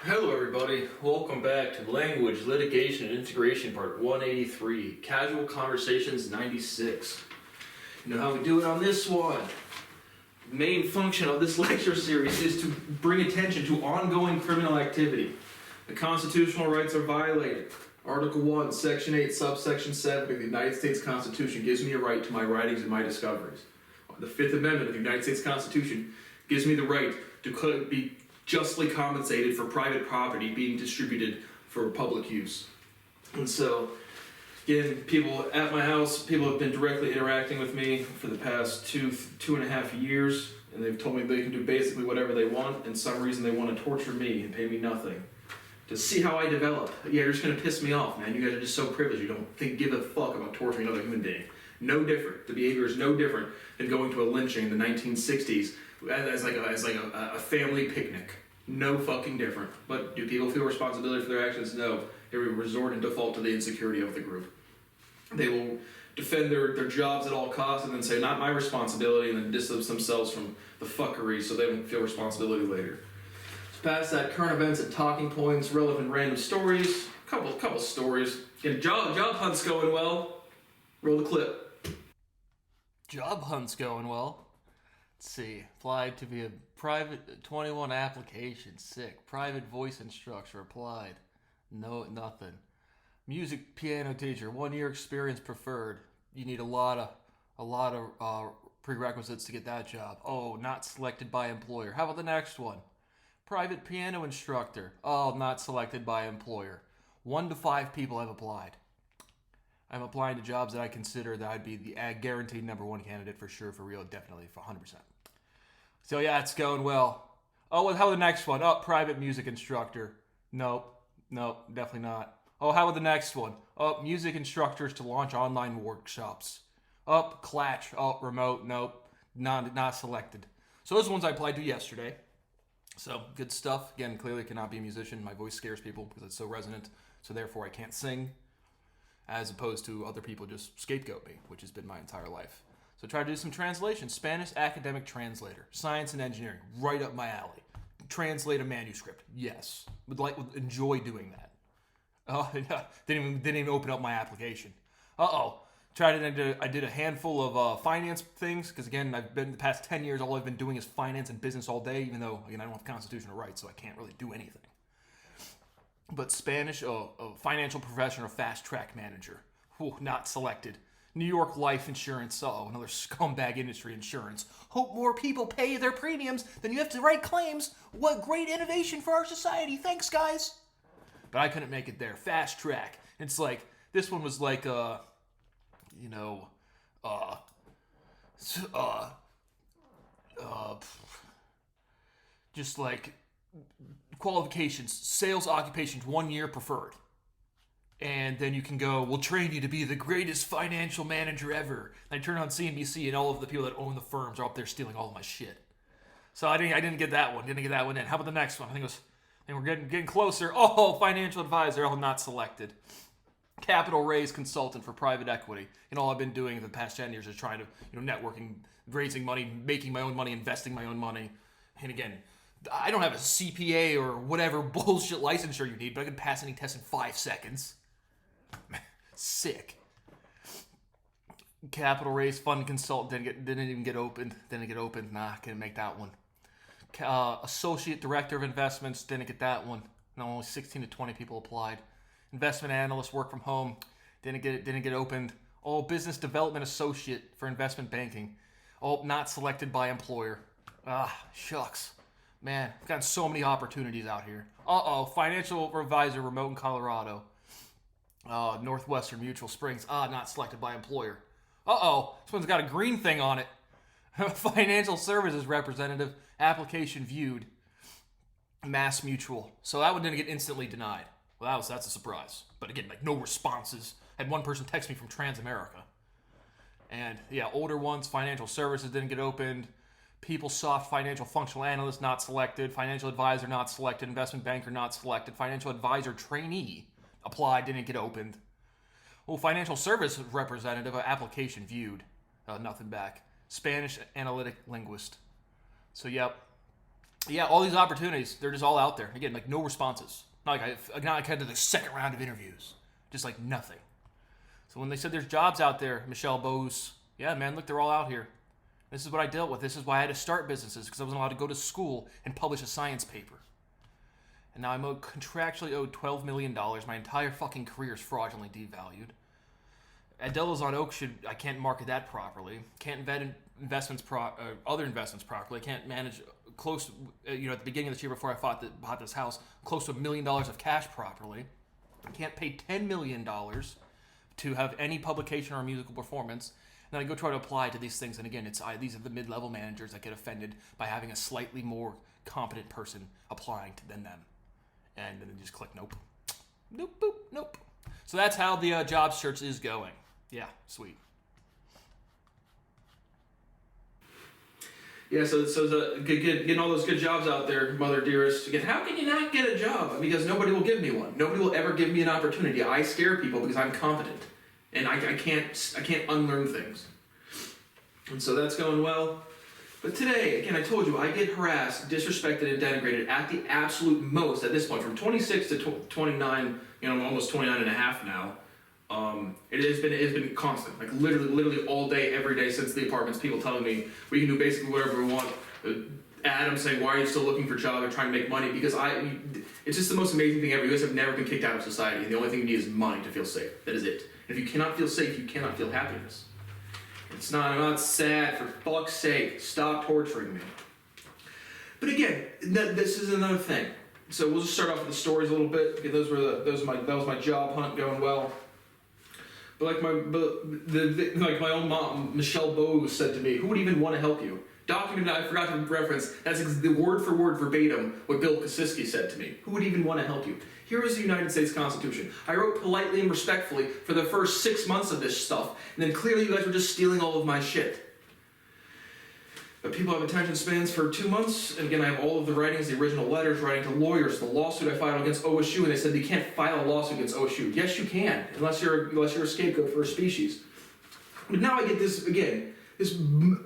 Hello everybody, welcome back to Language, Litigation, and Integration Part 183, Casual Conversations 96. You know how we do it on this one. The main function of this lecture series is to bring attention to ongoing criminal activity. The constitutional rights are violated. Article 1, Section 8, Subsection 7 of the United States Constitution gives me a right to my writings and my discoveries. The Fifth Amendment of the United States Constitution gives me the right to be justly compensated for private property being distributed for public use. And so, again, people at my house, people have been directly interacting with me for the past two and a half years, and they've told me they can do basically whatever they want, and some reason they want to torture me and pay me nothing. To see how I develop. Yeah, you're just going to piss me off, man. You guys are just so privileged. You don't give a fuck about torturing another human being. No different. The behavior is no different than going to a lynching in the 1960s as like a family picnic. No fucking different. But do people feel responsibility for their actions? No. They will resort and default to the insecurity of the group. They will defend their jobs at all costs and then say, not my responsibility, and then distance themselves from the fuckery so they don't feel responsibility later. So past that, current events and talking points, relevant random stories, couple stories. Again, job hunt's going well. Roll the clip. Job hunt's going well. Let's see. Applied to be a private 21 application. Sick. Private voice instructor applied. No, nothing. Music piano teacher. 1 year experience preferred. You need a lot of prerequisites to get that job. Oh, not selected by employer. How about the next one? Private piano instructor. Oh, not selected by employer. 1 to 5 people have applied. I'm applying to jobs that I consider that I'd be the guaranteed number one candidate for sure, for real, definitely, for 100%. So yeah, it's going well. Oh, well, how about the next one? Oh, private music instructor. Nope, definitely not. Oh, how about the next one? Oh, music instructors to launch online workshops. Oh, Clatch. Oh, remote. Nope, not selected. So those ones I applied to yesterday. So good stuff. Again, clearly cannot be a musician. My voice scares people because it's so resonant. So therefore I can't sing. As opposed to other people just scapegoat me, which has been my entire life. So try to do some translation. Spanish academic translator. Science and engineering, right up my alley. Translate a manuscript, yes. Would enjoy doing that. Oh, didn't even open up my application. I did a handful of finance things, because again, I've been the past 10 years, all I've been doing is finance and business all day, even though, again, I don't have constitutional rights, so I can't really do anything. But Spanish, a financial professional, fast track manager. Ooh, not selected. New York life insurance. Another scumbag industry, insurance. Hope more people pay their premiums than you have to write claims. What great innovation for our society. Thanks, guys. But I couldn't make it there. Fast track. It's like, this one was like, just like, qualifications, sales occupations, 1 year preferred. And then you can go, we'll train you to be the greatest financial manager ever. And I turn on CNBC and all of the people that own the firms are up there stealing all of my shit. So I didn't get that one. Didn't get that one in. How about the next one? I think we're getting closer. Oh, financial advisor. Oh, not selected. Capital raise consultant for private equity. All I've been doing for the past 10 years is trying to, networking, raising money, making my own money, investing my own money. And again, I don't have a CPA or whatever bullshit licensure you need, but I can pass any test in 5 seconds. Sick. Capital raise fund consultant didn't even get opened. Nah, couldn't make that one. Associate director of investments, didn't get that one. No, only 16 to 20 people applied. Investment analyst, work from home, didn't get opened. Oh, business development associate for investment banking. Oh, not selected by employer. Shucks. Man, I've got so many opportunities out here. Financial advisor, remote in Colorado. Northwestern Mutual Springs. Not selected by employer. This one's got a green thing on it. Financial services representative, application viewed. Mass Mutual. So that one didn't get instantly denied. Well, that's a surprise. But again, no responses. Had one person text me from Transamerica. And yeah, older ones, financial services didn't get opened. PeopleSoft financial functional analyst not selected. Financial advisor not selected. Investment banker not selected. Financial advisor trainee applied, didn't get opened. Financial service representative, application viewed. Nothing back. Spanish analytic linguist. So, yep. Yeah, all these opportunities, they're just all out there. Again, like no responses. Not like I had the second round of interviews. Just like nothing. So when they said there's jobs out there, Michelle Bose, yeah, man, look, they're all out here. This is what I dealt with. This is why I had to start businesses, because I wasn't allowed to go to school and publish a science paper. And now I'm contractually owed $12 million. My entire fucking career is fraudulently devalued. Adela's on Oak I can't market that properly. Can't vet other investments properly. I can't manage close, at the beginning of this year before I bought this house, close to $1 million of cash properly. I can't pay $10 million to have any publication or musical performance. And then I go try to apply to these things, and again, these are the mid-level managers that get offended by having a slightly more competent person applying than them. And then they just click nope. Nope, boop, nope. So that's how the job search is going. Yeah, sweet. Yeah, so getting all those good jobs out there, mother dearest. Again, how can you not get a job? Because nobody will give me one. Nobody will ever give me an opportunity. I scare people because I'm competent, and I can't unlearn things. And so that's going well. But today, again, I told you, I get harassed, disrespected, and denigrated at the absolute most at this point, from 26 to 29. I'm almost 29 and a half now. It has been constant, like literally all day, every day since the apartments. People telling me we can do basically whatever we want. Adam saying, "Why are you still looking for a job or trying to make money?" Because it's just the most amazing thing ever. You guys have never been kicked out of society, and the only thing you need is money to feel safe. That is it. And if you cannot feel safe, you cannot feel happiness. I'm not sad. For fuck's sake, stop torturing me. But again, this is another thing. So we'll just start off with the stories a little bit. Okay, that was my job hunt going well. But like my own mom, Michelle Bose, said to me, "Who would even want to help you?" Documented, I forgot to reference. That's the word for word verbatim what Bill Kosiski said to me. Who would even want to help you? Here is the United States Constitution. I wrote politely and respectfully for the first 6 months of this stuff, and then clearly you guys were just stealing all of my shit. But people have attention spans for 2 months, and again, I have all of the writings, the original letters, writing to lawyers, the lawsuit I filed against OSU, and they said you can't file a lawsuit against OSU. Yes, you can, unless you're a scapegoat for a species. But now I get this again.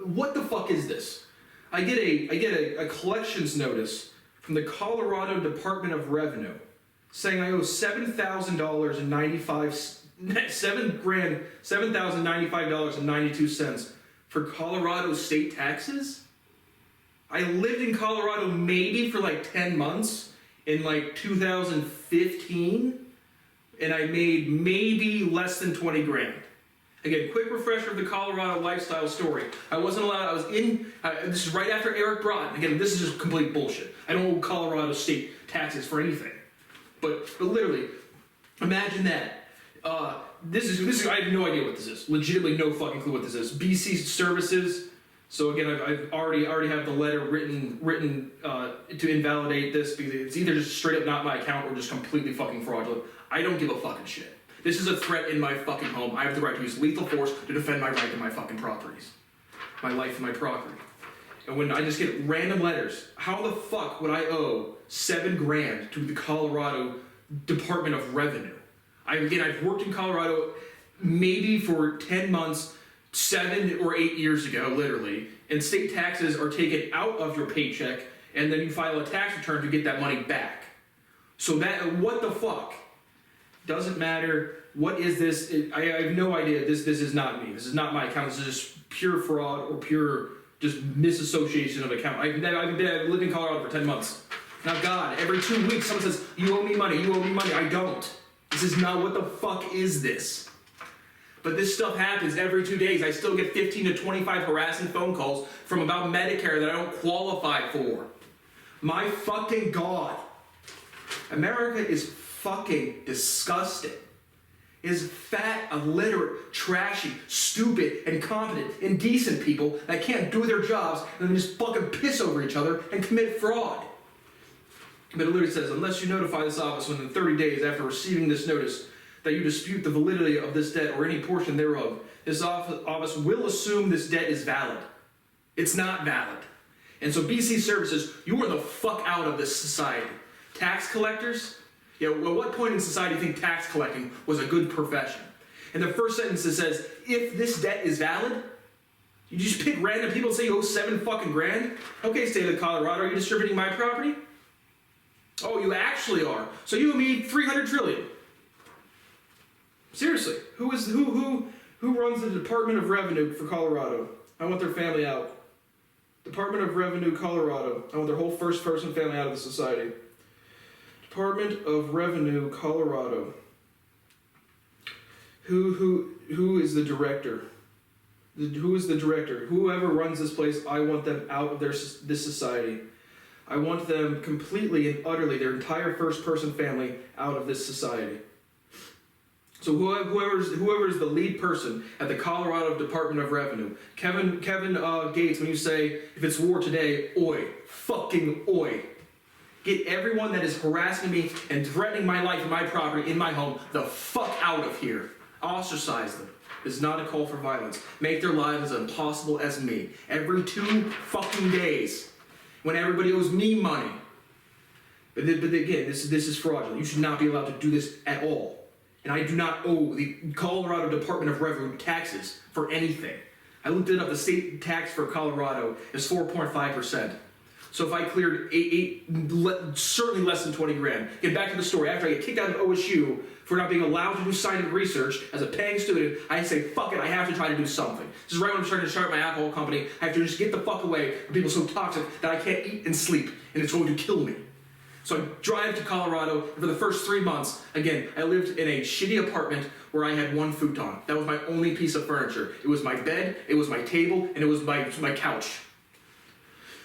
What the fuck is this? I get a collections notice from the Colorado Department of Revenue saying I owe $7,095.92 for Colorado state taxes. I lived in Colorado maybe for like 10 months in like 2015, and I made maybe less than 20 grand. Again, quick refresher of the Colorado lifestyle story. I wasn't allowed, this is right after Eric Broughton. Again, this is just complete bullshit. I don't owe Colorado state taxes for anything. But literally, imagine that. This is, I have no idea what this is. Legitimately no fucking clue what this is. BC Services. So again, I've already have the letter written to invalidate this, because it's either just straight up not my account or just completely fucking fraudulent. I don't give a fucking shit. This is a threat in my fucking home. I have the right to use lethal force to defend my right to my fucking properties. My life and my property. And when I just get random letters, how the fuck would I owe $7 grand to the Colorado Department of Revenue? I've worked in Colorado maybe for 10 months, 7 or 8 years ago, literally, and state taxes are taken out of your paycheck, and then you file a tax return to get that money back. So what the fuck? Doesn't matter. What is this? I have no idea. This is not me. This is not my account. This is just pure fraud or pure just misassociation of account. I've lived in Colorado for 10 months. Now, God, every 2 weeks someone says, "You owe me money, you owe me money." I don't. This is not, what the fuck is this? But this stuff happens every 2 days. I still get 15 to 25 harassing phone calls from about Medicare that I don't qualify for. My fucking God. America is fucking disgusting. It is fat, illiterate, trashy, stupid, incompetent, indecent people that can't do their jobs and then just fucking piss over each other and commit fraud. But it literally says, unless you notify this office within 30 days after receiving this notice that you dispute the validity of this debt or any portion thereof, this office will assume this debt is valid. It's not valid. And so BC Services, you are the fuck out of this society. Tax collectors? Yeah, well, at what point in society do you think tax collecting was a good profession? And the first sentence it says, if this debt is valid, You just pick random people and say you owe $7 fucking grand? Okay, state of Colorado, are you distributing my property? Oh, you actually are. So you owe me $300 trillion. Seriously, who runs the Department of Revenue for Colorado? I want their family out. Department of Revenue, Colorado. I want their whole first person family out of the society. Department of Revenue, Colorado. Who is the director? Who is the director? Whoever runs this place, I want them out of this society. I want them completely and utterly, their entire first person family, out of this society. So whoever's the lead person at the Colorado Department of Revenue, Kevin Gates, when you say, if it's war today, oi, fucking oi. Get everyone that is harassing me and threatening my life and my property in my home the fuck out of here. Ostracize them. This is not a call for violence. Make their lives as impossible as me. Every 2 fucking days, when everybody owes me money. But again, this is fraudulent. You should not be allowed to do this at all. And I do not owe the Colorado Department of Revenue taxes for anything. I looked it up. The state tax for Colorado is 4.5%. So if I cleared certainly less than 20 grand, get back to the story. After I get kicked out of OSU for not being allowed to do scientific research as a paying student, I say, fuck it, I have to try to do something. This is right when I'm trying to start my alcohol company. I have to just get the fuck away from people so toxic that I can't eat and sleep, and it's going to kill me. So I drive to Colorado, and for the first 3 months, again, I lived in a shitty apartment where I had 1 futon. That was my only piece of furniture. It was my bed, it was my table, and it was my couch.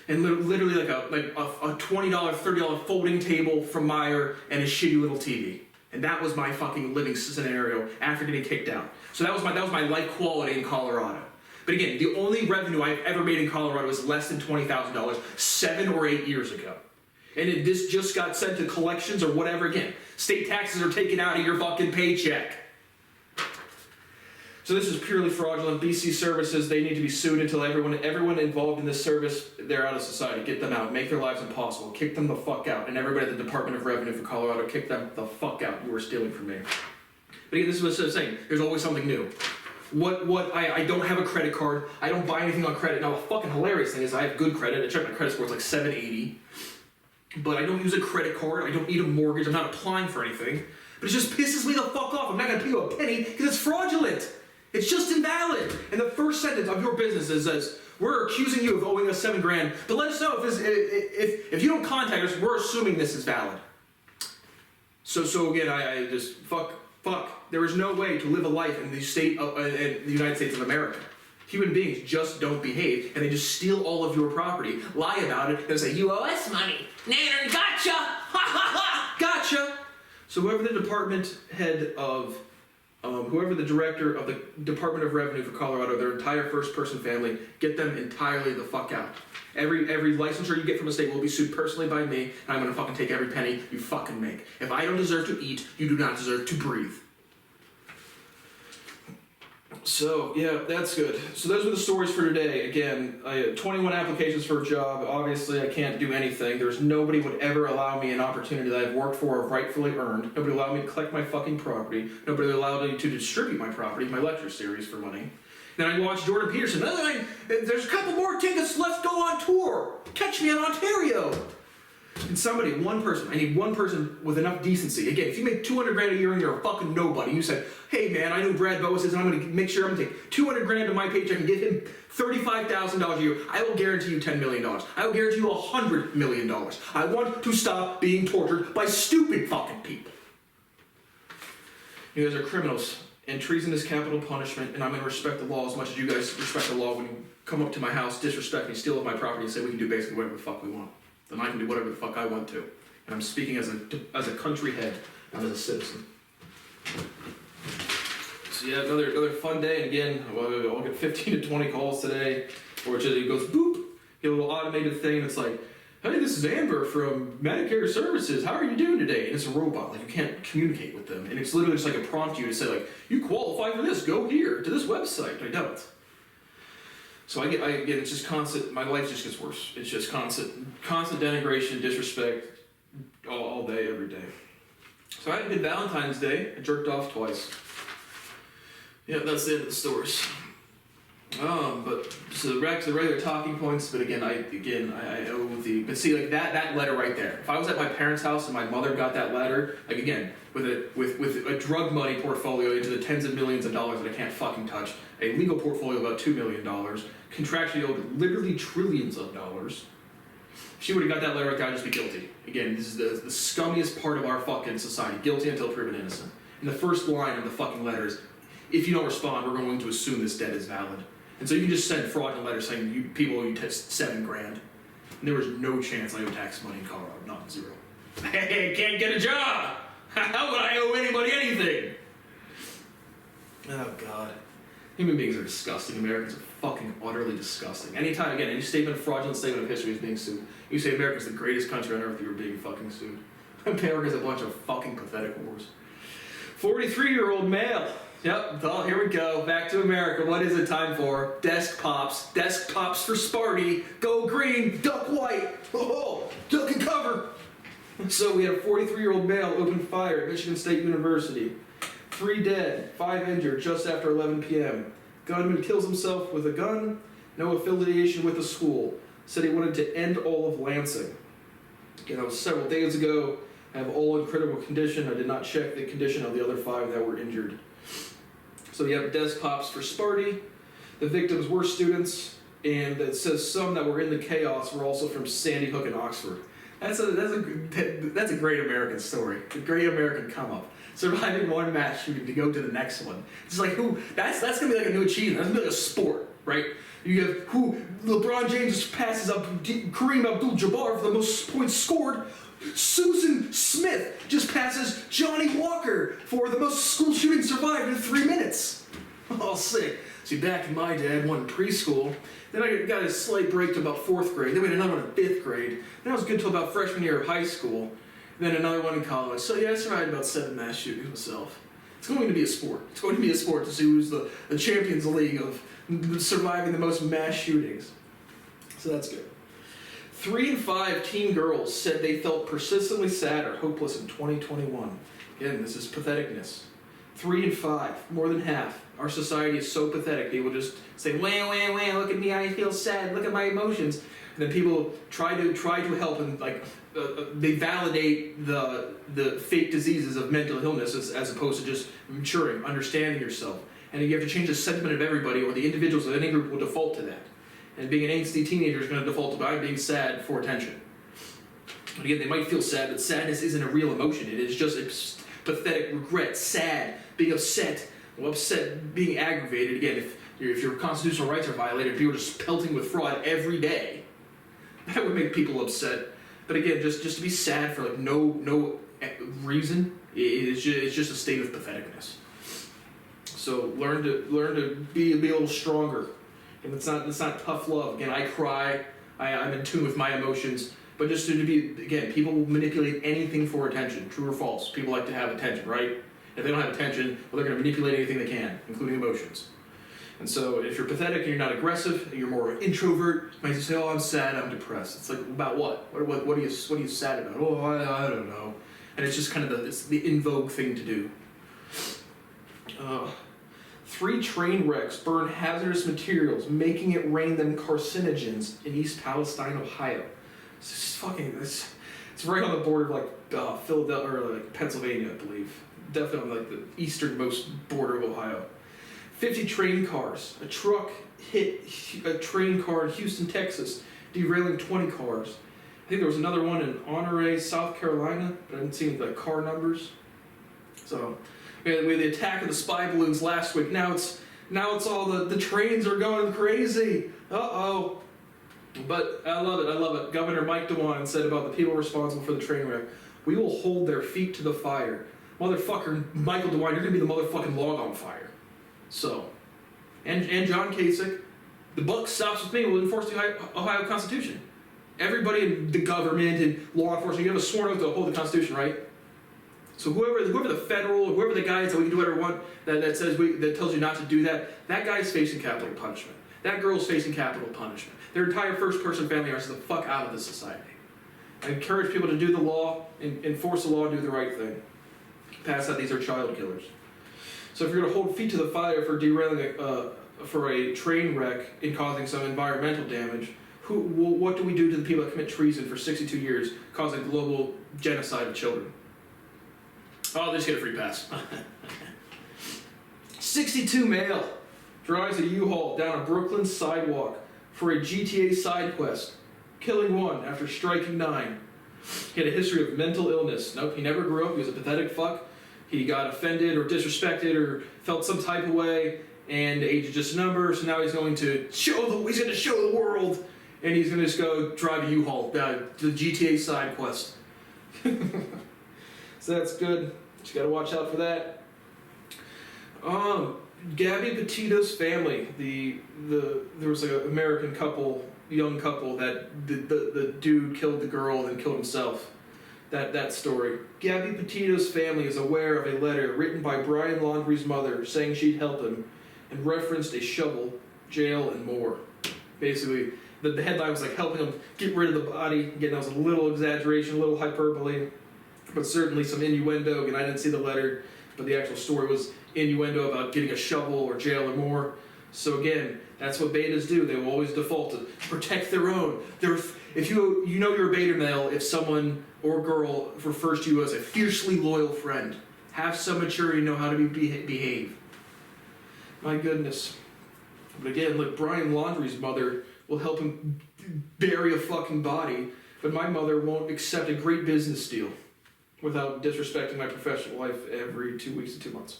And literally like a $20, $30 folding table from Meijer and a shitty little TV. And that was my fucking living scenario after getting kicked out. So that was my life quality in Colorado. But again, the only revenue I've ever made in Colorado was less than $20,000 7 or 8 years ago. And this just got sent to collections or whatever. Again, state taxes are taken out of your fucking paycheck. So this is purely fraudulent. BC Services, they need to be sued until everyone involved in this service, they're out of society. Get them out. Make their lives impossible. Kick them the fuck out. And everybody at the Department of Revenue for Colorado, kick them the fuck out. You are stealing from me. But again, this is what I was saying. There's always something new. I don't have a credit card. I don't buy anything on credit. Now, the fucking hilarious thing is I have good credit. I checked my credit score. It's like 780. But I don't use a credit card. I don't need a mortgage. I'm not applying for anything. But it just pisses me the fuck off. I'm not going to pay you a penny because it's fraudulent. It's just invalid. And the first sentence of your business is, we're accusing you of owing us $7 grand, but let us know if you don't contact us, we're assuming this is valid. So again, I just, fuck. There is no way to live a life in the United States of America. Human beings just don't behave, and they just steal all of your property, lie about it, and say, you owe us money. Nanner, gotcha! Ha ha ha! Gotcha! So whoever the department head of, whoever the director of the Department of Revenue for Colorado, their entire first-person family, get them entirely the fuck out. Every licensure you get from the state will be sued personally by me, and I'm gonna fucking take every penny you fucking make. If I don't deserve to eat, you do not deserve to breathe. So, yeah, that's good. So those were the stories for today. Again, I had 21 applications for a job. Obviously, I can't do anything. Nobody would ever allow me an opportunity that I've worked for or rightfully earned. Nobody allowed me to collect my fucking property. Nobody allowed me to distribute my property, my lecture series, for money. Then I watched Jordan Peterson. There's a couple more tickets left, go on tour. Catch me in Ontario. And one person, I need one person with enough decency. Again, if you make 200 grand a year and you're a fucking nobody, you said, hey man, I know Brad Boas is, and I'm going to make sure I'm going to take 200 grand of my paycheck and give him $35,000 a year. I will guarantee you $10 million. I will guarantee you $100 million. I want to stop being tortured by stupid fucking people. You guys are criminals, and treason is capital punishment, and I'm going to respect the law as much as you guys respect the law when you come up to my house, disrespect me, steal my property, and say we can do basically whatever the fuck we want. Then I can do whatever the fuck I want to. And I'm speaking as a country head, not as a citizen. So yeah, another fun day. And again, I'll get 15 to 20 calls today, or it goes boop, get a little automated thing that's like, hey, this is Amber from Medicare Services. How are you doing today? And it's a robot. Like, you can't communicate with them. And it's literally just like a prompt you to say, like, you qualify for this. Go here to this website. I don't. So I get, it's just constant, my life just gets worse. It's just constant denigration, disrespect, all day, every day. So I had a good Valentine's Day. I jerked off twice. Yeah, that's the end of the stories. But so back to the regular talking points. But again, I owe the. But see, like that letter right there. If I was at my parents' house and my mother got that letter, like again, with a drug money portfolio into the tens of millions of dollars that I can't fucking touch, a legal portfolio of about $2 million, contractually owed literally trillions of dollars. If she would have got that letter, I'd just be guilty. Again, this is the scummiest part of our fucking society. Guilty until proven innocent. And the first line of the fucking letter is, if you don't respond, we're going to assume this debt is valid. And so you can just send fraudulent letters saying you people owe you $7 grand. And there was no chance I owe tax money in Colorado, not zero. Hey, I can't get a job! How would I owe anybody anything? Oh God. Human beings are disgusting. Americans are fucking utterly disgusting. Anytime, again, any fraudulent statement of history is being sued. You say America's the greatest country on earth, you're being fucking sued. America's a bunch of fucking pathetic whores. 43-year-old male. Yep, well, here we go. Back to America. What is it time for? Desk pops. Desk pops for Sparty. Go green, duck white. Oh, duck and cover. So we had a 43-year-old male open fire at Michigan State University. 3 dead, 5 injured just after 11 p.m. Gunman kills himself with a gun. No affiliation with the school. Said he wanted to end all of Lansing. Again, that was several days ago. I have all in critical condition. I did not check the condition of the other 5 that were injured. So you have desk pops for Sparty. The victims were students, and it says some that were in the chaos were also from Sandy Hook and Oxford. That's a great American story. A great American come up. Surviving one mass shooting to go to the next one. It's like who? That's gonna be like a new achievement. That's gonna be like a sport, right? You have who? LeBron James just passes up Kareem Abdul-Jabbar for the most points scored. Susan Smith just passes Johnny Walker for the most school shootings survived in 3 minutes. Oh, sick. See, back in my day, I won preschool. Then I got a slight break to about 4th grade. Then we had another one in 5th grade. Then I was good till about freshman year of high school. Then another one in college. So yeah, I survived about 7 mass shootings myself. It's going to be a sport. It's going to be a sport to see who's the Champions League of surviving the most mass shootings. So that's good. 3 in 5 teen girls said they felt persistently sad or hopeless in 2021. Again, this is patheticness. 3 in 5, more than half. Our society is so pathetic. People just say, wah, wah, wah, look at me, I feel sad, look at my emotions. And then people try to help and they validate the fake diseases of mental illness as opposed to just maturing, understanding yourself. And you have to change the sentiment of everybody, or the individuals of any group will default to that. And being an angsty teenager is going to default to being sad for attention. And again, they might feel sad, but sadness isn't a real emotion. It is just a pathetic regret, sad, being upset, being aggravated. Again, if your constitutional rights are violated, people are just pelting with fraud every day, that would make people upset. But again, just to be sad for no reason, it's just a state of patheticness. So learn to be a little stronger. And it's not tough love. Again, I cry. I'm in tune with my emotions. But just to be, again, people will manipulate anything for attention. True or false? People like to have attention, right? If they don't have attention, well, they're going to manipulate anything they can, including emotions. And so if you're pathetic and you're not aggressive, and you're more of an introvert, you might say, oh, I'm sad, I'm depressed. It's like, about what? What are you sad about? Oh, I don't know. And it's just kind of it's the in vogue thing to do. 3 train wrecks burn hazardous materials, making it rain them carcinogens in East Palestine, Ohio. It's right on the border of Philadelphia or Pennsylvania, I believe. Definitely on the easternmost border of Ohio. 50 train cars. A truck hit a train car in Houston, Texas, derailing 20 cars. I think there was another one in Honore, South Carolina, but I didn't see any car numbers. So we had the attack of the spy balloons last week. Now it's all the trains are going crazy. Uh-oh. But I love it. Governor Mike DeWine said about the people responsible for the train wreck, we will hold their feet to the fire. Motherfucker, Michael DeWine, you're going to be the motherfucking log on fire. So, and John Kasich, the buck stops with me, we'll enforce the Ohio Constitution. Everybody in the government and law enforcement, you have a sworn oath to uphold the Constitution, right? So whoever the federal, whoever the guy is that we can do whatever we want, that tells you not to do that, that guy's facing capital punishment. That girl's facing capital punishment. Their entire first-person family are the fuck out of this society. I encourage people to do the law, enforce the law, and do the right thing. Pass out, these are child killers. So if you're going to hold feet to the fire for derailing a for a train wreck and causing some environmental damage, what do we do to the people that commit treason for 62 years, causing global genocide of children? Oh, they just get a free pass. 62 male drives a U-Haul down a Brooklyn sidewalk for a GTA side quest, killing 1 after striking 9. He had a history of mental illness. Nope, he never grew up. He was a pathetic fuck. He got offended or disrespected or felt some type of way, and age is just a number. So now he's going to show the world, and he's going to just go drive a U-Haul, the GTA side quest. So that's good. Just gotta watch out for that. Gabby Petito's family. There was like an American couple, young couple that the dude killed the girl and then killed himself. That story. Gabby Petito's family is aware of a letter written by Brian Laundrie's mother saying she'd help him, and referenced a shovel, jail, and more. Basically, the headline was like helping him get rid of the body. Again, that was a little exaggeration, a little hyperbole, but certainly some innuendo. Again, I didn't see the letter, but the actual story was innuendo about getting a shovel or jail or more. So again, that's what betas do. They will always default to protect their own. If you know you're a beta male if someone or girl refers to you as a fiercely loyal friend. Have some maturity, know how to behave. My goodness. But again, look, Brian Laundrie's mother will help him bury a fucking body, but my mother won't accept a great business deal without disrespecting my professional life every 2 weeks to 2 months.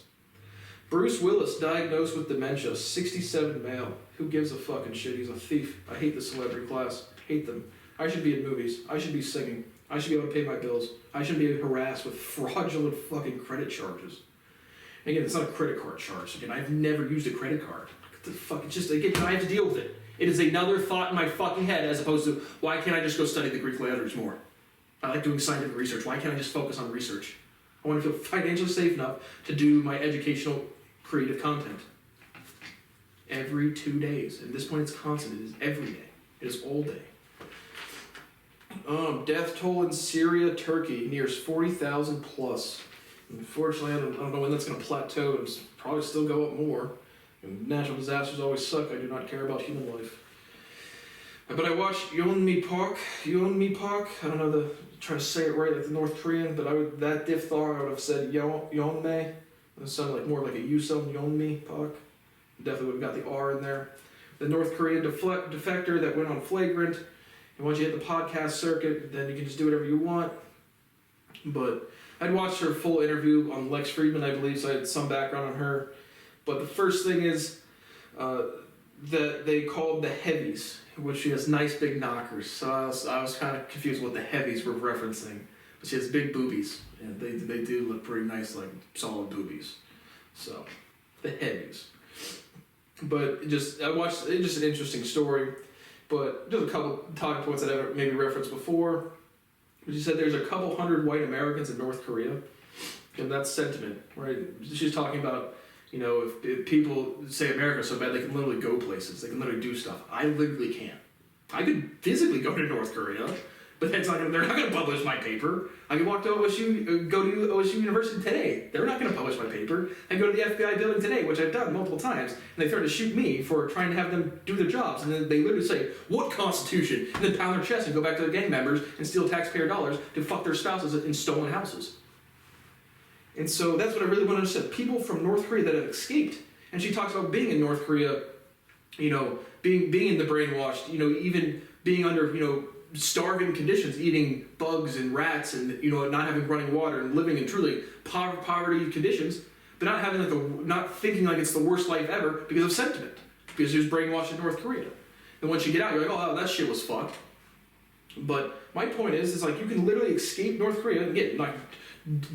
Bruce Willis, diagnosed with dementia, 67 male. Who gives a fucking shit? He's a thief. I hate the celebrity class. Hate them. I should be in movies. I should be singing. I should be able to pay my bills. I shouldn't be harassed with fraudulent fucking credit charges. And again, it's not a credit card charge. Again, I've never used a credit card. The fuck, it's just, again, I have to deal with it. It is another thought in my fucking head as opposed to, why can't I just go study the Greek letters more? I like doing scientific research. Why can't I just focus on research? I want to feel financially safe enough to do my educational, creative content. Every 2 days. At this point, it's constant. It is every day. It is all day. Death toll in Syria, Turkey nears 40,000 plus. Unfortunately, I don't know when that's going to plateau. It's probably still go up more. And natural disasters always suck. I do not care about human life. But I watched Yeonmi Park. I don't know trying to say it right, like the North Korean, but that diphthong I would have said Yeonme. It sounded like more like a Yusung Yeonmi Park. Definitely would have got the R in there. The North Korean defector that went on flagrant. And once you hit the podcast circuit, then you can just do whatever you want. But I'd watched her full interview on Lex Friedman, I believe, so I had some background on her. But the first thing is that they called the heavies, which she has nice big knockers. So I was kind of confused what the heavies were referencing. But she has big boobies, and they do look pretty nice, like solid boobies. So, the heavies. But I watched, it's just an interesting story. But just a couple talking points that I've maybe referenced before. She said there's a couple hundred white Americans in North Korea. And that's sentiment, right? She's talking about, if people say America's so bad, they can literally go places. They can literally do stuff. I literally can't. I could physically go to North Korea, but they're not going to publish my paper. I could walk to OSU, go to OSU University today. They're not going to publish my paper. I go to the FBI building today, which I've done multiple times, and they threaten to shoot me for trying to have them do their jobs. And then they literally say, "What Constitution?" And then pound their chest and go back to the gang members and steal taxpayer dollars to fuck their spouses in stolen houses. And so that's what I really want to understand. People from North Korea that have escaped. And she talks about being in North Korea, being in the brainwashed, even being under, starving conditions, eating bugs and rats and, not having running water and living in truly poverty conditions, but not thinking like it's the worst life ever because of sentiment. Because she was brainwashed in North Korea. And once you get out, you're like, oh, that shit was fucked. But my point is like you can literally escape North Korea. Again, not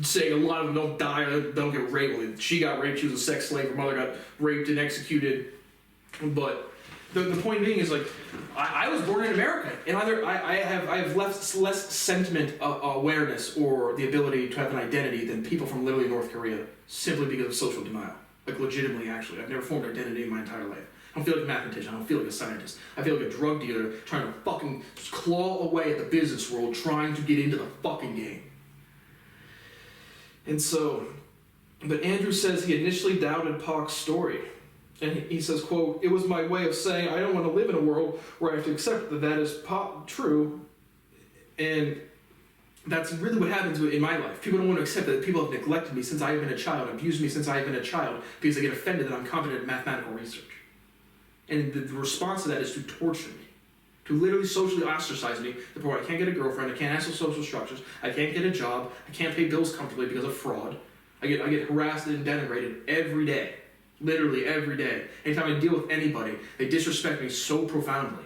saying a lot of them don't die or don't get raped. Well, she got raped, she was a sex slave, her mother got raped and executed. But the point being is like, I was born in America, and I have less sentiment awareness or the ability to have an identity than people from literally North Korea, simply because of social denial. Like legitimately, actually, I've never formed an identity in my entire life. I don't feel like a mathematician. I don't feel like a scientist. I feel like a drug dealer trying to fucking claw away at the business world, trying to get into the fucking game. And so, but Andrew says he initially doubted Park's story. And he says, quote, "It was my way of saying I don't want to live in a world where I have to accept that that is true." And that's really what happens in my life. People don't want to accept that people have neglected me since I have been a child, abused me since I have been a child, because they get offended that I'm competent at mathematical research. And the response to that is to torture me. To literally socially ostracize me, to the point where I can't get a girlfriend, I can't access social structures, I can't get a job, I can't pay bills comfortably because of fraud. I get harassed and denigrated every day. Literally every day. Anytime I deal with anybody, they disrespect me so profoundly.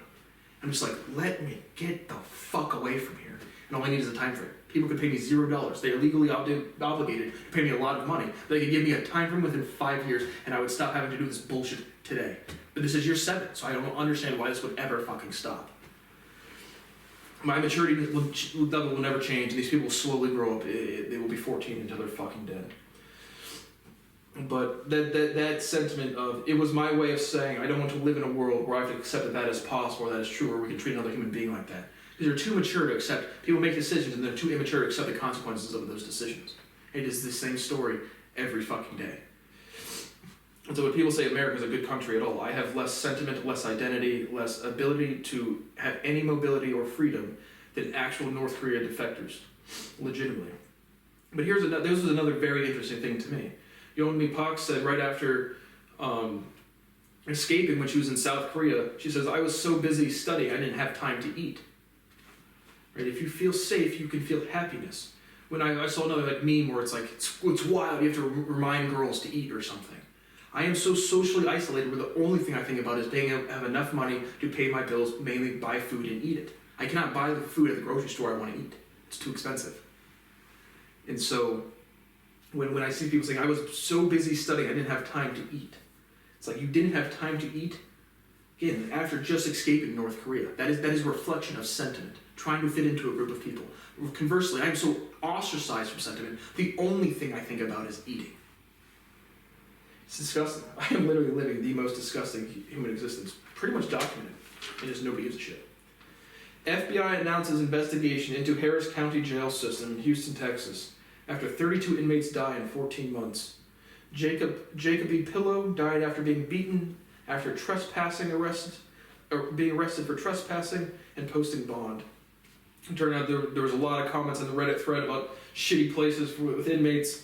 I'm just like, let me get the fuck away from here. And all I need is a time frame. People could pay me $0. They are legally obligated to pay me a lot of money. They could give me a time frame within 5 years, and I would stop having to do this bullshit today. But this is year 7, so I don't understand why this would ever fucking stop. My maturity level will never change, and these people will slowly grow up. They will be 14 until they're fucking dead. But that sentiment of, it was my way of saying I don't want to live in a world where I have to accept that is possible, or that is true, or we can treat another human being like that. Because they're too mature to accept. People make decisions and they're too immature to accept the consequences of those decisions. It is the same story every fucking day. And so when people say America is a good country at all, I have less sentiment, less identity, less ability to have any mobility or freedom than actual North Korea defectors, legitimately. But this was another very interesting thing to me. Yeonmi Park said right after escaping when she was in South Korea, she says, "I was so busy studying, I didn't have time to eat." Right? If you feel safe, you can feel happiness. When I saw another meme where it's like, it's wild, you have to remind girls to eat or something. I am so socially isolated where the only thing I think about is have enough money to pay my bills, mainly buy food and eat it. I cannot buy the food at the grocery store I want to eat. It's too expensive. And so when I see people saying, "I was so busy studying, I didn't have time to eat." It's like, you didn't have time to eat? Again, after just escaping North Korea. That is a reflection of sentiment, trying to fit into a group of people. Conversely, I'm so ostracized from sentiment, the only thing I think about is eating. It's disgusting. I am literally living the most disgusting human existence, pretty much documented, and just nobody gives a shit. FBI announces investigation into Harris County Jail System in Houston, Texas, after 32 inmates die in 14 months. Jacob E. Pillow died after being beaten after being arrested for trespassing and posting bond. It turned out there was a lot of comments on the Reddit thread about shitty places with inmates.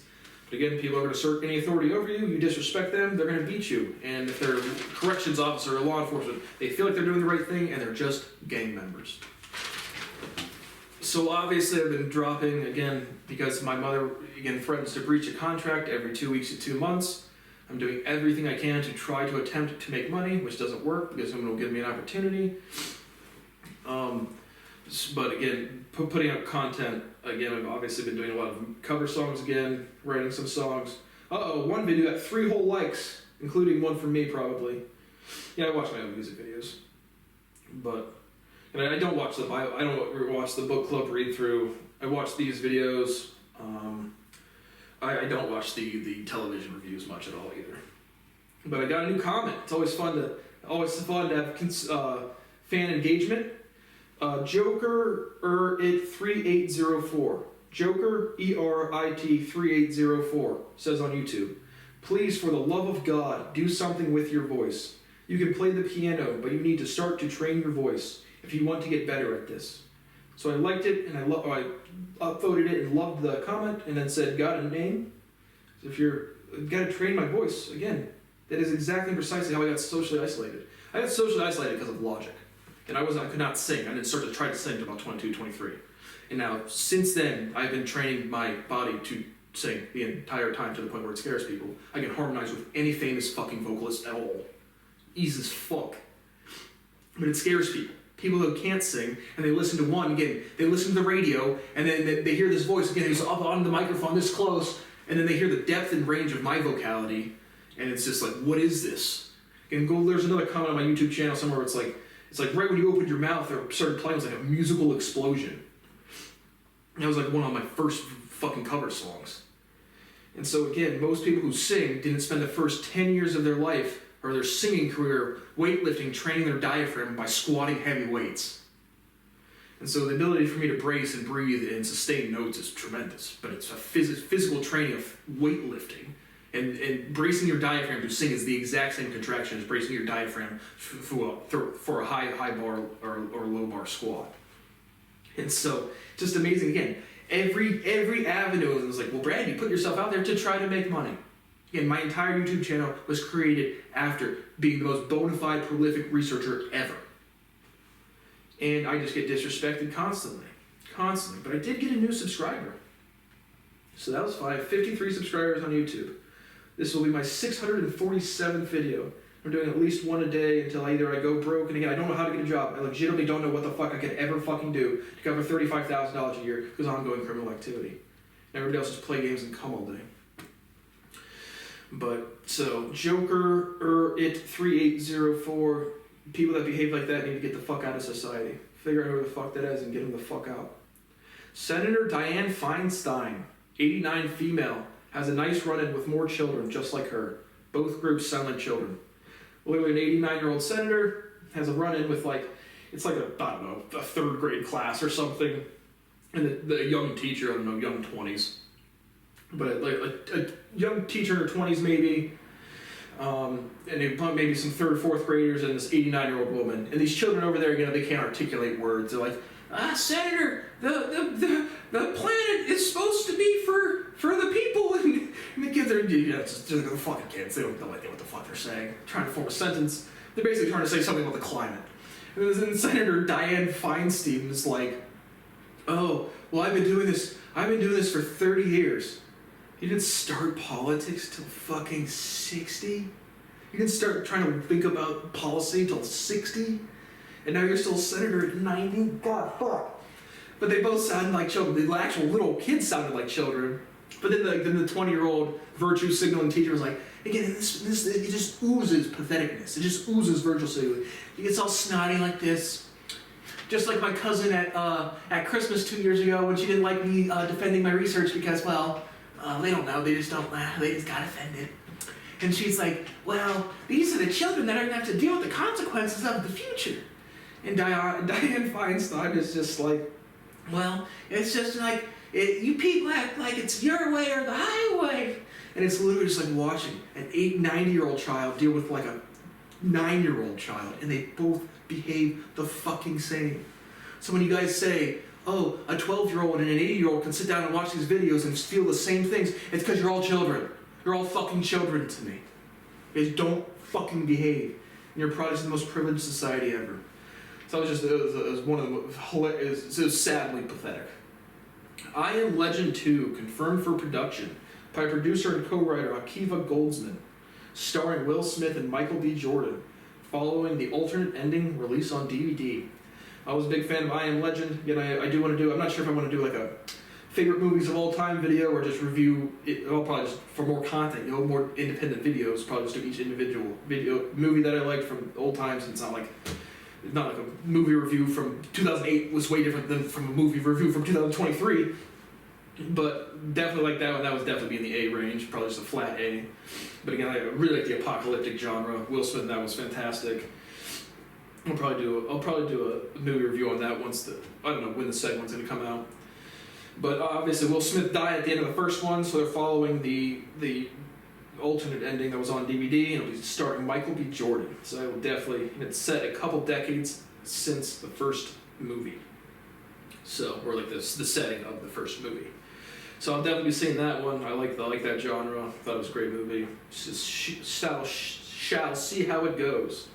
But again, people are going to assert any authority over you. You disrespect them, they're going to beat you. And if they're a corrections officer or law enforcement, they feel like they're doing the right thing, and they're just gang members. So obviously I've been dropping, again, because my mother, again, threatens to breach a contract every 2 weeks to 2 months. I'm doing everything I can to try to attempt to make money, which doesn't work because someone will give me an opportunity. But again, putting out content, again, I've obviously been doing a lot of cover songs again, writing some songs. One video got 3 whole likes, including one from me probably. Yeah, I watch my own music videos. But and I don't watch the Bible, I don't watch the book club read through. I watch these videos. I don't watch the television reviews much at all either. But I got a new comment. It's always fun to have fan engagement. Joker it 3804. Joker ERIT 3804 says on YouTube, "Please, for the love of God, do something with your voice. You can play the piano, but you need to start to train your voice if you want to get better at this." So I liked it, and I upvoted it and loved the comment, and then said, "Got a name?" So if you're got to train my voice again. That is exactly precisely how I got socially isolated. I got socially isolated because of Logic, and I could not sing. I didn't start to try to sing until about 22, 23. And now, since then, I've been training my body to sing the entire time to the point where it scares people. I can harmonize with any famous fucking vocalist at all. Easy as fuck. But it scares people. People who can't sing, and they listen to one, again, they listen to the radio, and then they hear this voice, again, who's up on the microphone this close, and then they hear the depth and range of my vocality, and it's just like, what is this? And there's another comment on my YouTube channel somewhere where it's like right when you opened your mouth or started playing, it was like a musical explosion. And that was like one of my first fucking cover songs. And so again, most people who sing didn't spend the first 10 years of their life or their singing career weightlifting, training their diaphragm by squatting heavy weights. And so the ability for me to brace and breathe and sustain notes is tremendous, but it's a physical training of weightlifting And bracing your diaphragm to sing is the exact same contraction as bracing your diaphragm for a high bar or low bar squat. And so, just amazing. Again, every avenue was like, well, Brad, you put yourself out there to try to make money. Again, my entire YouTube channel was created after being the most bona fide, prolific researcher ever. And I just get disrespected constantly. But I did get a new subscriber. So that was fine. 53 subscribers on YouTube. This will be my 647th video. I'm doing at least one a day until either I go broke, and again, I don't know how to get a job. I legitimately don't know what the fuck I could ever fucking do to cover $35,000 a year because ongoing criminal activity. And everybody else just play games and come all day. But, so, Joker, It3804, people that behave like that need to get the fuck out of society. Figure out who the fuck that is and get them the fuck out. Senator Dianne Feinstein, 89 female, has a nice run-in with more children just like her. Both groups sound like children. Literally an 89-year-old senator has a run-in with it's like a third grade class or something. And the young teacher, I don't know, young 20s. But a young teacher in her 20s maybe. And maybe some third, fourth graders and this 89-year-old woman. And these children over there, they can't articulate words. They're like, Senator, the planet is supposed to be for the people. And the kids are, just the fucking kids. They don't know what the fuck they're saying. Trying to form a sentence. They're basically trying to say something about the climate. And then Senator Dianne Feinstein is like, oh, well, I've been doing this for 30 years. You didn't start politics till fucking 60? You didn't start trying to think about policy till 60? And now you're still a senator at 90? God, fuck. But they both sounded like children. The actual little kids sounded like children. But then the 20-year-old virtue signaling teacher was like, again, it just oozes patheticness. It just oozes virtue signaling. He gets all snotty like this. Just like my cousin at Christmas 2 years ago when she didn't like me defending my research because, well, they don't know. They just got offended. And she's like, well, these are the children that are going to have to deal with the consequences of the future. And Dianne Feinstein is just like, well, it's just like, you people act like it's your way or the highway. And it's literally just like watching an 90-year-old child deal with like a 9-year-old child. And they both behave the fucking same. So when you guys say, oh, a 12-year-old and an 80-year-old can sit down and watch these videos and feel the same things, it's because you're all children. You're all fucking children to me. You guys don't fucking behave. And you're probably just the most privileged society ever. So it was one of the hilarious, it was sadly pathetic. I Am Legend 2, confirmed for production by producer and co-writer Akiva Goldsman, starring Will Smith and Michael B. Jordan, following the alternate ending release on DVD. I was a big fan of I Am Legend. Again, I do want to do, I'm not sure if I want to do like a favorite movies of all time video or just review it. I'll probably just, for more content, more independent videos, probably just do each individual movie that I liked from old times. It's not like a movie review from 2008 was way different than from a movie review from 2023. But definitely like that one. That was definitely in the A range, probably just a flat A. But again, I really like the apocalyptic genre. Will Smith, that was fantastic. I'll probably do a movie review on that once I don't know when the second one's gonna come out. But obviously Will Smith died at the end of the first one, so they're following the alternate ending that was on DVD, and it'll be starring Michael B. Jordan. So I will definitely, and it's set a couple decades since the first movie. So, or like the setting of the first movie. So I'll definitely be seeing that one. I like that genre. I thought it was a great movie. Just shall see how it goes.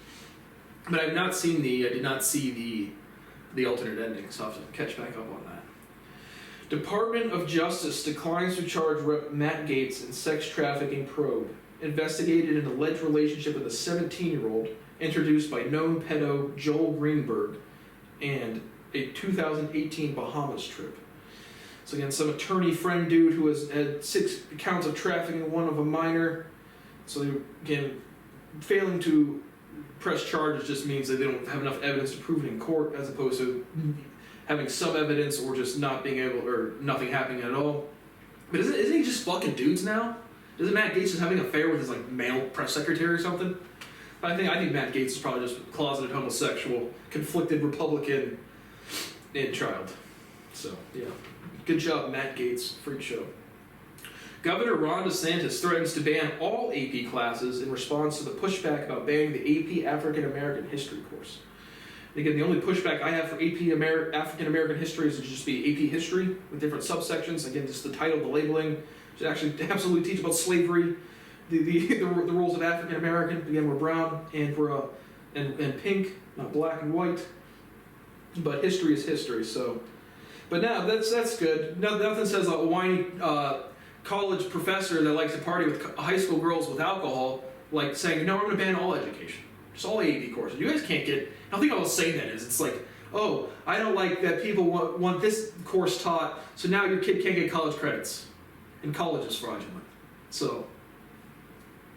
But I did not see the alternate ending, so I'll have to catch back up on that. Department of Justice declines to charge Rep. Matt Gaetz in sex trafficking probe. Investigated an alleged relationship with a 17-year-old introduced by known pedo Joel Greenberg and a 2018 Bahamas trip. So again, some attorney friend dude who has had 6 counts of trafficking, one of a minor. So again, failing to press charges just means that they don't have enough evidence to prove it in court, as opposed to having some evidence or just not being able, or nothing happening at all. But isn't he just fucking dudes now? Isn't Matt Gaetz just having an affair with his like male press secretary or something? I think Matt Gaetz is probably just closeted homosexual, conflicted Republican, and child. So yeah, good job, Matt Gaetz. Freak show. Governor Ron DeSantis threatens to ban all AP classes in response to the pushback about banning the AP African American History course. And again, the only pushback I have for African American History is to just be AP History with different subsections. Again, just the title, the labeling, should actually absolutely teach about slavery, the rules of African American. Again, we're brown and we're and pink, not black and white. But history is history. So, but now that's good. Nothing says a whiny college professor that likes to party with high school girls with alcohol, like saying, no, we're going to ban all education. Just all AP courses. You guys can't get... I don't think how insane that is. It's like, oh, I don't like that people want this course taught, so now your kid can't get college credits. And college is fraudulent. So,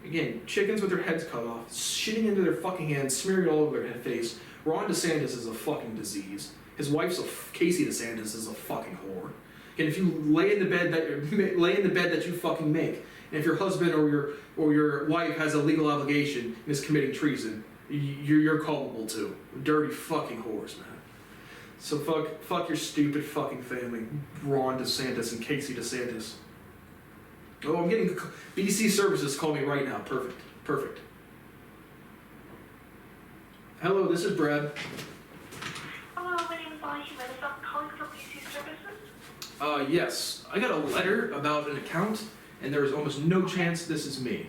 again, chickens with their heads cut off, shitting into their fucking hands, smearing it all over their face. Ron DeSantis is a fucking disease. His wife's Casey DeSantis is a fucking whore. And if you lay in the bed that you fucking make, and if your husband or your wife has a legal obligation and is committing treason, you're culpable too. Dirty fucking whores, man. So fuck your stupid fucking family, Ron DeSantis and Casey DeSantis. Oh, I'm getting BC Services. Call me right now. Perfect. Hello, this is Brad. Hello, my name is Molly Jimenez. I'm calling from BC Services. Yes. I got a letter about an account, and there is almost no chance this is me.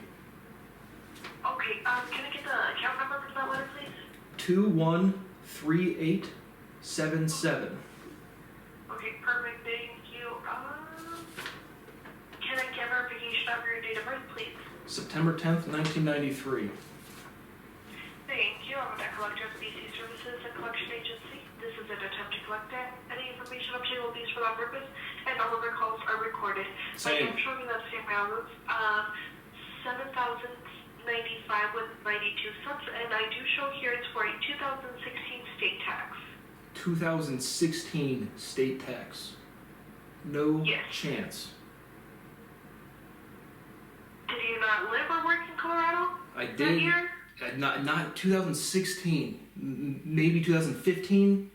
Okay, can I get the account number for that letter, please? 213877. Okay, perfect. Thank you. Can I get verification of your date of birth, please? September 10th, 1993. Thank you. I'm a debt collector of BC Services, a collection agency. This is an attempt to collect debt. Any information obtained will be used for that purpose, and all of our calls are recorded. Same. I'm showing that same balance, $7,095 with 92 cents, and I do show here it's for a 2016 state tax. 2016 state tax. No Yes. chance. Did you not live or work in Colorado? I That did. year? Not 2016. Maybe 2015.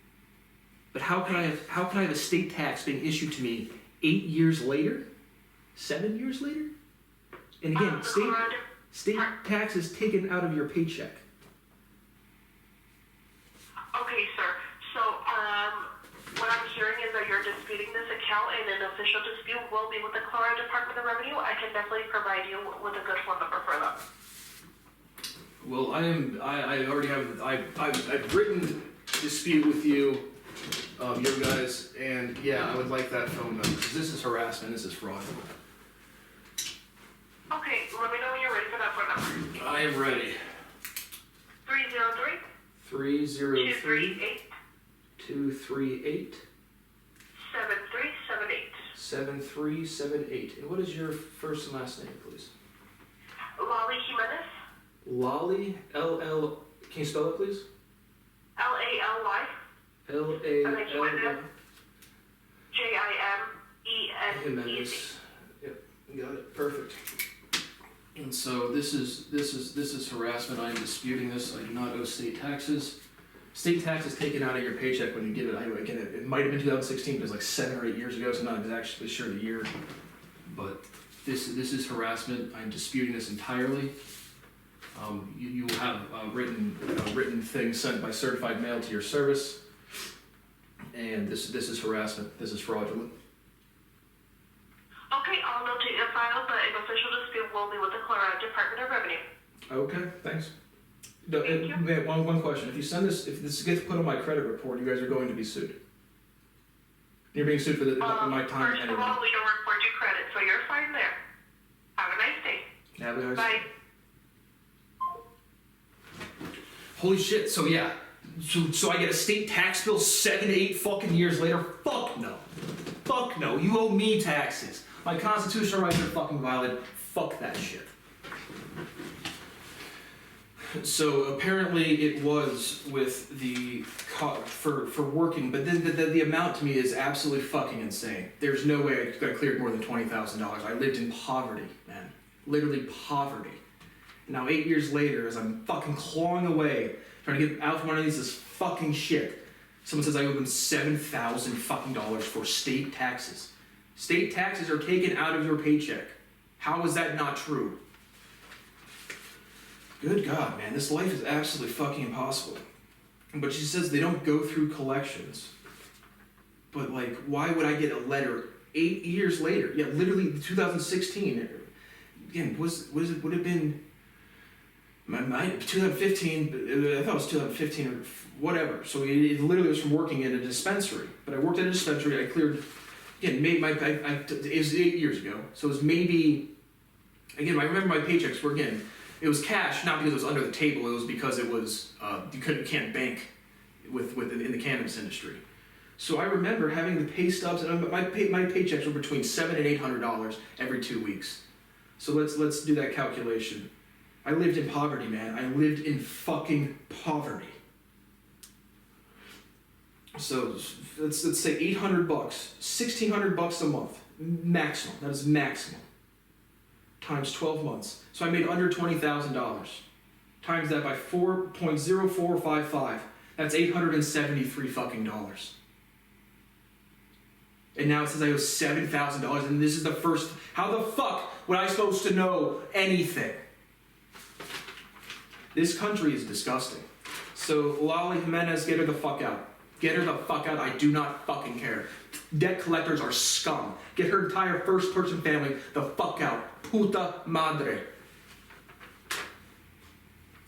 But how could I have a state tax being issued to me 8 years later? 7 years later? And again, The Colorado. state tax is taken out of your paycheck. Okay, sir. So, what I'm hearing is that you're disputing this account, and an official dispute will be with the Colorado Department of Revenue. I can definitely provide you with a good phone number for them. Well, I've written dispute with you, you guys, and yeah, I would like that phone number, because this is harassment, this is fraudulent. Okay, let me know when you're ready for that phone number. I am ready. 303 303 238 238 7378. 7378. And what is your first and last name, please? Lolly Jimenez. Lolly, L-L, can you spell it, please? Lally. L-A-L-Y. Jimenez. Jimenez. Yep, got it. Perfect. And so this is harassment. I am disputing this. I do not owe state taxes. State tax is taken out of your paycheck when you give it. Again, it might have been 2016, but it was like 7 or 8 years ago, so I'm not exactly sure the year. But this is harassment. I'm disputing this entirely. You will have a written thing sent by certified mail to your service, and this is harassment. This is fraudulent. Okay, I'll notate your file, but an official dispute will be with the Colorado Department of Revenue. Okay, thanks. No, Thank you. wait, one question. If this gets put on my credit report, you guys are going to be sued. You're being sued for my time. First of all, we don't report your credit, so you're fine there. Have a nice day. Have a nice- Bye. Holy shit! So yeah, so I get a state tax bill 7 to 8 fucking years later. Fuck no. Fuck no. You owe me taxes. My constitutional rights are fucking violated. Fuck that shit. So apparently it was with the for working, but then the amount to me is absolutely fucking insane. There's no way I could have cleared more than $20,000. I lived in poverty, man, literally poverty. Now 8 years later, as I'm fucking clawing away trying to get out from underneath this fucking shit, someone says I owe them $7,000 fucking dollars for state taxes. State taxes are taken out of your paycheck. How is that not true? Good God, man, this life is absolutely fucking impossible. But she says they don't go through collections. But like, why would I get a letter 8 years later? Yeah, literally 2016. Again, would have been my 2015? I thought it was 2015 or whatever. So it literally was from working in a dispensary. But I worked at a dispensary. I cleared. Again, it was 8 years ago. So it was maybe. Again, I remember my paychecks were it was cash, not because it was under the table. It was because it was you can't bank with in the cannabis industry. So I remember having the pay stubs, and my paychecks were between $700 and $800 every 2 weeks. So let's do that calculation. I lived in poverty, man. I lived in fucking poverty. So let's say $800, $1,600 a month, maximum. That is maximum. Times 12 months. So I made under $20,000. Times that by 4.0455. That's $873 fucking dollars. And now it says I owe $7,000, and this is the first. How the fuck would I supposed to know anything? This country is disgusting. So Lali Jimenez, get her the fuck out. Get her the fuck out. I do not fucking care. Debt collectors are scum. Get her entire first-person family the fuck out. Puta madre.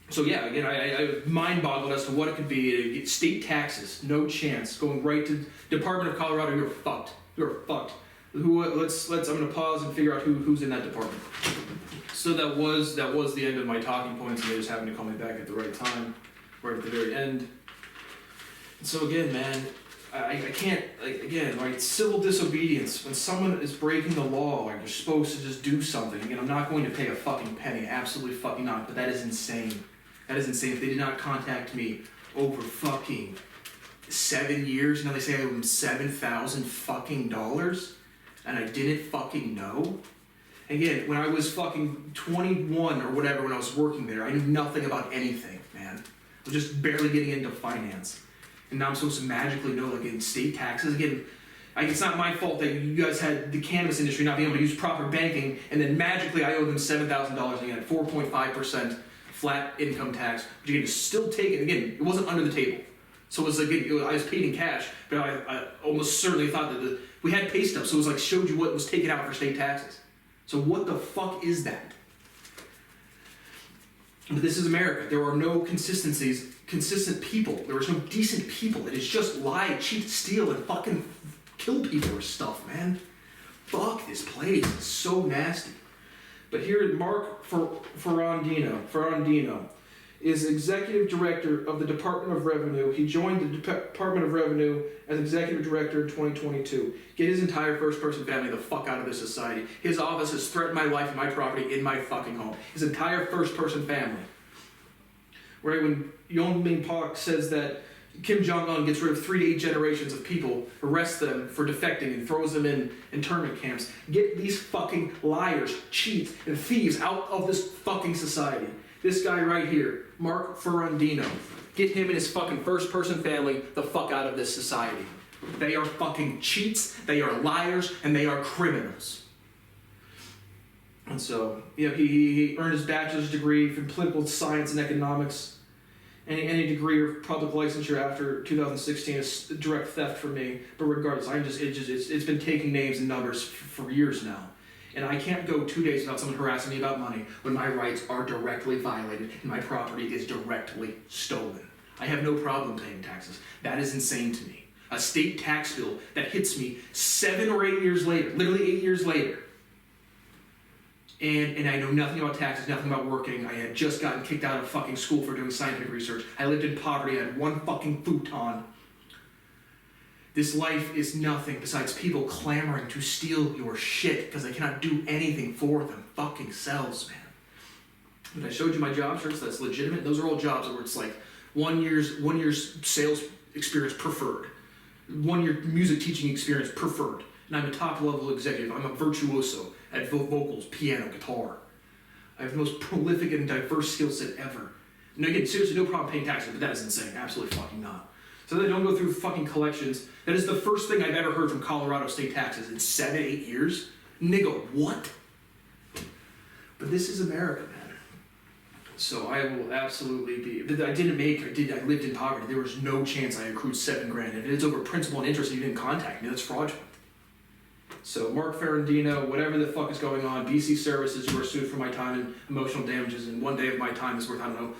So yeah, again, I was mind-boggled as to what it could be. State taxes, no chance. Going right to Department of Colorado, you're fucked. You're fucked. I'm gonna pause and figure out who's in that department. So that was the end of my talking points, and they just happened to call me back at the right time, right at the very end. And so again, man, I can't, right, civil disobedience. When someone is breaking the law, like you're supposed to just do something. Again, I'm not going to pay a fucking penny, absolutely fucking not, but that is insane. That is insane. If they did not contact me over fucking 7 years, now they say I owe them $7,000 fucking dollars, and I didn't fucking know. Again, when I was fucking 21 or whatever, when I was working there, I knew nothing about anything, man. I was just barely getting into finance. And now I'm supposed to magically know, like, in state taxes. Again, it's not my fault that you guys had the cannabis industry not being able to use proper banking, and then magically I owe them $7,000 again at 4.5% flat income tax, which again is still taken. Again, it wasn't under the table. So it was like, I was paid in cash, but I almost certainly thought that we had pay stubs, so it was like showed you what was taken out for state taxes. So what the fuck is that? But this is America. There are no consistent people. There is no decent people. It is just lie, cheat, steal, and fucking kill people or stuff, man. Fuck this place. It's so nasty. But here, Mark Ferrandino is executive director of the Department of Revenue. He joined the Department of Revenue as executive director in 2022. Get his entire first-person family the fuck out of this society. His office has threatened my life and my property in my fucking home. His entire first-person family. Right when Yong Ming Park says that Kim Jong-un gets rid of 3 to 8 generations of people, arrests them for defecting, and throws them in internment camps. Get these fucking liars, cheats, and thieves out of this fucking society. This guy right here, Mark Ferrandino. Get him and his fucking first-person family the fuck out of this society. They are fucking cheats, they are liars, and they are criminals. And so, yeah, he earned his bachelor's degree from political science and economics. Any degree of public licensure after 2016 is direct theft for me. But regardless, it's been taking names and numbers for years now. And I can't go 2 days without someone harassing me about money when my rights are directly violated and my property is directly stolen. I have no problem paying taxes. That is insane to me. A state tax bill that hits me 7 or 8 years later, literally 8 years later. And I know nothing about taxes, nothing about working. I had just gotten kicked out of fucking school for doing scientific research. I lived in poverty. I had one fucking futon. This life is nothing besides people clamoring to steal your shit because they cannot do anything for them fucking selves, man. And I showed you my job search. That's legitimate. Those are all jobs where it's like 1 year's sales experience preferred, 1 year music teaching experience preferred. And I'm a top level executive. I'm a virtuoso at vocals, piano, guitar. I have the most prolific and diverse skill set ever. And again, seriously, no problem paying taxes, but that is insane. Absolutely fucking not. So they don't go through fucking collections. That is the first thing I've ever heard from Colorado state taxes in 7, 8 years. Nigga, what? But this is America, man. So I will absolutely be. I didn't make. I lived in poverty. There was no chance I accrued $7,000. If it's over principal and interest, and you didn't contact me. That's fraudulent. So Mark Ferrandino, whatever the fuck is going on, BC Services, you are sued for my time and emotional damages, and 1 day of my time is worth, I don't know,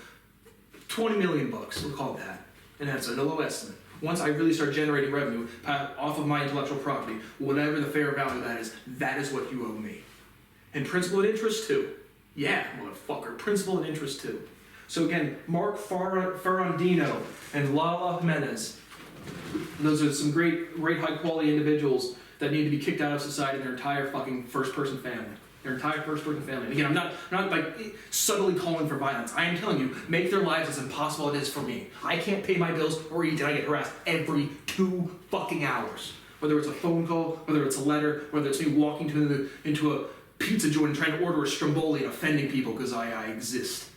$20 million. We'll call it that, and that's a low estimate. Once I really start generating revenue off of my intellectual property, whatever the fair value of that is what you owe me, and principal and interest too. Yeah, motherfucker, principal and interest too. So again, Mark Ferrandino and Lala Jimenez, those are some great high quality individuals that need to be kicked out of society, their entire fucking first person family. Their entire first person family. And again, I'm not like subtly calling for violence. I am telling you, make their lives as impossible as it is for me. I can't pay my bills or eat and I get harassed every 2 fucking hours. Whether it's a phone call, whether it's a letter, whether it's me walking into a pizza joint and trying to order a stromboli and offending people because I exist.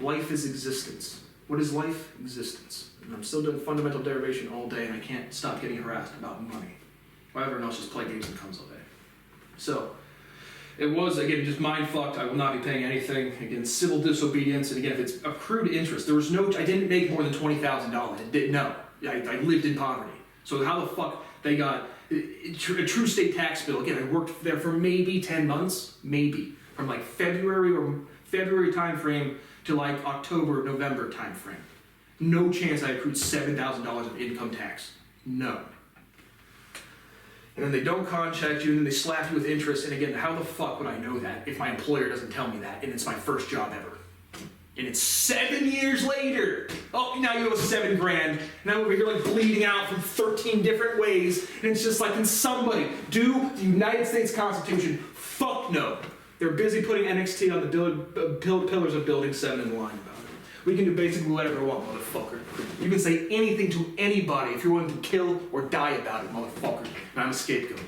Life is existence. What is life? Existence. And I'm still doing fundamental derivation all day and I can't stop getting harassed about money. While everyone else just play games and comes all day. So, it was, again, just mind fucked. I will not be paying anything. Again, civil disobedience. And again, if it's accrued interest, there was no, I didn't make more than $20,000. No. I lived in poverty. So how the fuck they got a true state tax bill? Again, I worked there for maybe 10 months. Maybe. From like February time frame to like October, November time frame. No chance I accrued $7,000 of income tax. No. And then they don't contact you, and then they slap you with interest. And again, how the fuck would I know that if my employer doesn't tell me that, and it's my first job ever? And it's 7 years later. Oh, now you owe $7,000. And I'm over here like bleeding out from 13 different ways. And it's just like, can somebody do the United States Constitution? Fuck no. They're busy putting NXT on the pillars of Building 7 and lying about it. We can do basically whatever we want, motherfucker. You can say anything to anybody if you're willing to kill or die about it, motherfucker. And I'm a scapegoat.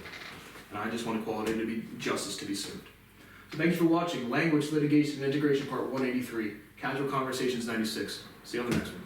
And I just want equality to be justice to be served. So thank you for watching Language, Litigation, and Integration Part 183, Casual Conversations 96. See you on the next one.